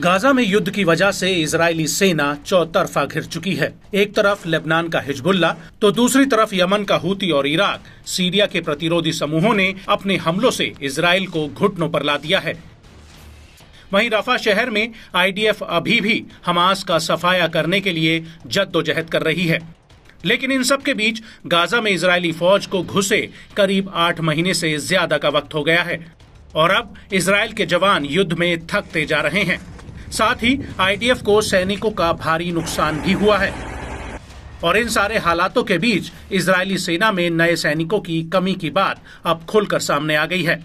Gaza में युद्ध की वजह से इजरायली सेना चौतरफा घिर चुकी है। एक तरफ लेबनान का हिजबुल्ला तो दूसरी तरफ यमन का हूती और इराक, सीरिया के प्रतिरोधी समूहों ने अपने हमलों से इजरायल को घुटनों पर ला दिया है। वहीं रफा शहर में आईडीएफ अभी भी हमास का सफाया करने के लिए जद्दोजहद कर रही है। लेकिन इन सब के बीच गाजा में इजरायली फौज को घुसे करीब 8 महीने से ज्यादा का वक्त हो गया है और अब इजरायल के जवान युद्ध में थकते जा रहे हैं। साथ ही आईडीएफ को सैनिकों का भारी नुकसान भी हुआ है और इन सारे हालातों के बीच इजरायली सेना में नए सैनिकों की कमी की बात अब खुलकर सामने आ गई है।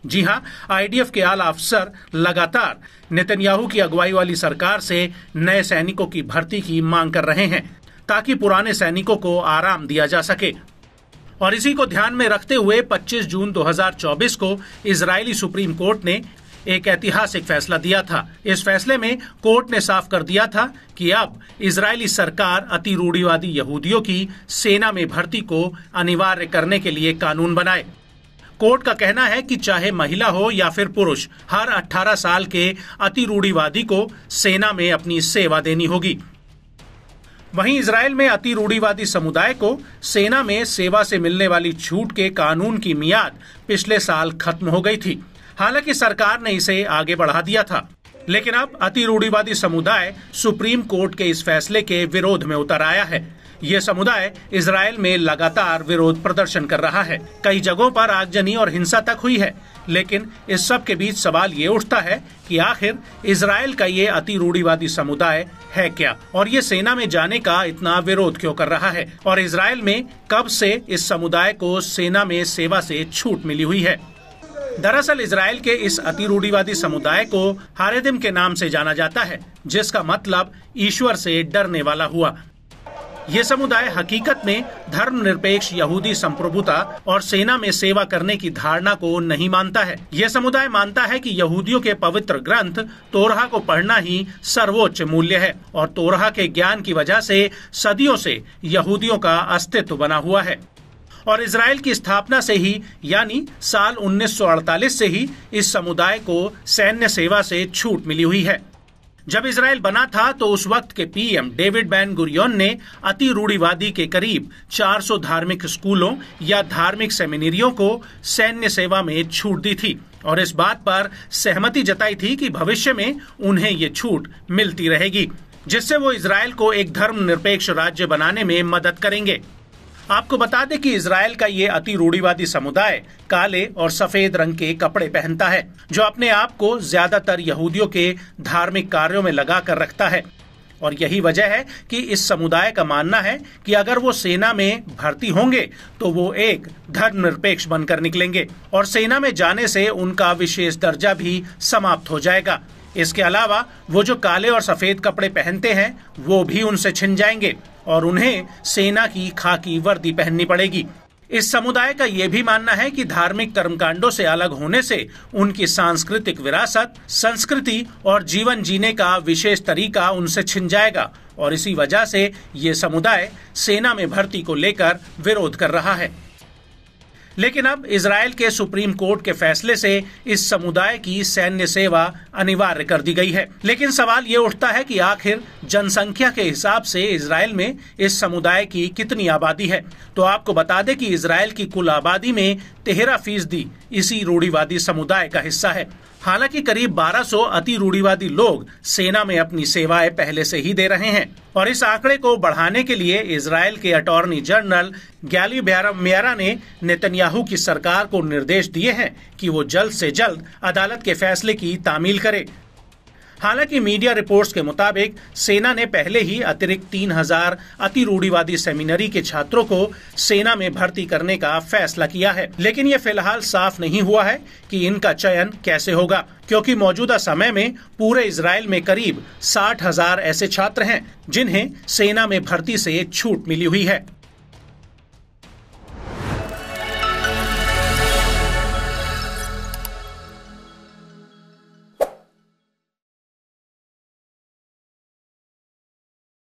जी हां, आईडीएफ के आला अफसर लगातार नेतन्याहू की अगुवाई वाली सरकार से नए सैनिकों की भर्ती की मांग कर रहे हैं ताकि पुराने सैनिकों को आराम दिया जा सके। और इसी को ध्यान में रखते हुए 25 जून 2024 को इजरायली सुप्रीम कोर्ट ने एक ऐतिहासिक फैसला दिया था। इस फैसले में कोर्ट ने साफ कर दिया था कि अब इजरायली सरकार अति रूढ़िवादी यहूदियों की सेना में भर्ती को अनिवार्य करने के लिए कानून बनाए। कोर्ट का कहना है कि चाहे महिला हो या फिर पुरुष, हर 18 साल के अति रूढ़िवादी को सेना में अपनी सेवा देनी होगी। वहीं इजरायल में अति रूढ़िवादी समुदाय को सेना में सेवा से मिलने वाली छूट के कानून की मियाद पिछले साल खत्म हो गई थी। हालांकि सरकार ने इसे आगे बढ़ा दिया था, लेकिन अब अति रूढ़िवादी समुदाय सुप्रीम कोर्ट के इस फैसले के विरोध में उतर आया है। ये समुदाय इजरायल में लगातार विरोध प्रदर्शन कर रहा है। कई जगहों पर आगजनी और हिंसा तक हुई है। लेकिन इस सब के बीच सवाल ये उठता है कि आखिर इजरायल का ये अति रूढ़िवादी समुदाय है क्या, और ये सेना में जाने का इतना विरोध क्यों कर रहा है, और इजरायल में कब से इस समुदाय को सेना में सेवा से छूट मिली हुई है। दरअसल इजरायल के इस अति रूढ़िवादी समुदाय को हारेदिम के नाम से जाना जाता है, जिसका मतलब ईश्वर से डरने वाला हुआ। ये समुदाय हकीकत में धर्मनिरपेक्ष यहूदी संप्रभुता और सेना में सेवा करने की धारणा को नहीं मानता है। यह समुदाय मानता है कि यहूदियों के पवित्र ग्रंथ तोराह को पढ़ना ही सर्वोच्च मूल्य है और तोराह के ज्ञान की वजह से सदियों से यहूदियों का अस्तित्व बना हुआ है। और इजरायल की स्थापना से ही यानी साल 1948 से ही इस समुदाय को सैन्य सेवा से छूट मिली हुई है। जब इजरायल बना था तो उस वक्त के पीएम डेविड बेन गुरियोन ने अति रूढ़िवादी के करीब 400 धार्मिक स्कूलों या धार्मिक सेमिनरियों को सैन्य सेवा में छूट दी थी और इस बात पर सहमति जताई थी कि भविष्य में उन्हें ये छूट मिलती रहेगी, जिससे वो इजरायल को एक धर्मनिरपेक्ष राज्य बनाने में मदद करेंगे। आपको बता दें कि इजरायल का ये अति रूढ़िवादी समुदाय काले और सफेद रंग के कपड़े पहनता है, जो अपने आप को ज्यादातर यहूदियों के धार्मिक कार्यों में लगा कर रखता है। और यही वजह है कि इस समुदाय का मानना है कि अगर वो सेना में भर्ती होंगे तो वो एक धर्मनिरपेक्ष बनकर निकलेंगे और सेना में जाने से उनका विशेष दर्जा भी समाप्त हो जाएगा। इसके अलावा वो जो काले और सफेद कपड़े पहनते हैं वो भी उनसे छिन जाएंगे और उन्हें सेना की खाकी वर्दी पहननी पड़ेगी। इस समुदाय का ये भी मानना है कि धार्मिक कर्मकांडों से अलग होने से उनकी सांस्कृतिक विरासत, संस्कृति और जीवन जीने का विशेष तरीका उनसे छिन जाएगा और इसी वजह से ये समुदाय सेना में भर्ती को लेकर विरोध कर रहा है। लेकिन अब इजरायल के सुप्रीम कोर्ट के फैसले से इस समुदाय की सैन्य सेवा अनिवार्य कर दी गई है। लेकिन सवाल ये उठता है कि आखिर जनसंख्या के हिसाब से इजरायल में इस समुदाय की कितनी आबादी है। तो आपको बता दें कि इजरायल की कुल आबादी में 13% इसी रूढ़िवादी समुदाय का हिस्सा है। हालांकि करीब 1200 अति रूढ़िवादी लोग सेना में अपनी सेवाएं पहले से ही दे रहे हैं और इस आंकड़े को बढ़ाने के लिए इजरायल के अटॉर्नी जनरल गैली मियारा ने नेतन्याहू की सरकार को निर्देश दिए हैं कि वो जल्द से जल्द अदालत के फैसले की तामील करे। हालांकि मीडिया रिपोर्ट्स के मुताबिक सेना ने पहले ही अतिरिक्त 3000 अति रूढ़िवादी सेमिनरी के छात्रों को सेना में भर्ती करने का फैसला किया है, लेकिन ये फिलहाल साफ नहीं हुआ है कि इनका चयन कैसे होगा, क्योंकि मौजूदा समय में पूरे इजरायल में करीब 60,000 ऐसे छात्र हैं जिन्हें सेना में भर्ती से छूट मिली हुई है।